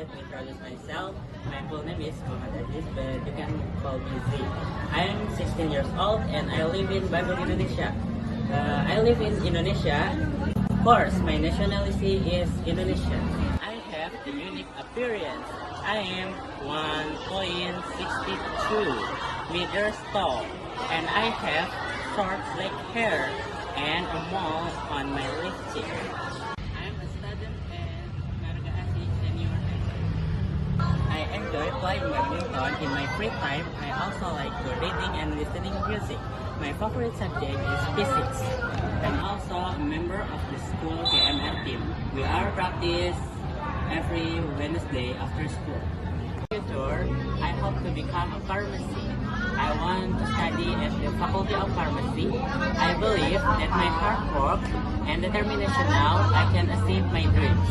let me introduce myself. My full name is Muhammad Aziz, but you can call me Z. I am 16 years old and I live in Bandung, Indonesia. I live in Indonesia. Of course, my nationality is Indonesian. I have a unique appearance. I am 1.62 meters tall and I have short black hair and a mole on my left cheek. I'm a student at Marga Asih Senior High School. I enjoy playing badminton in my free time. I also like reading and listening music. My favorite subject is physics. I'm also a member of the school KMR team. We are practice every Wednesday after school. In the future, I hope to become a pharmacy. I want to study at the Faculty of Pharmacy. I believe that my hard work and determination now I can achieve my dreams.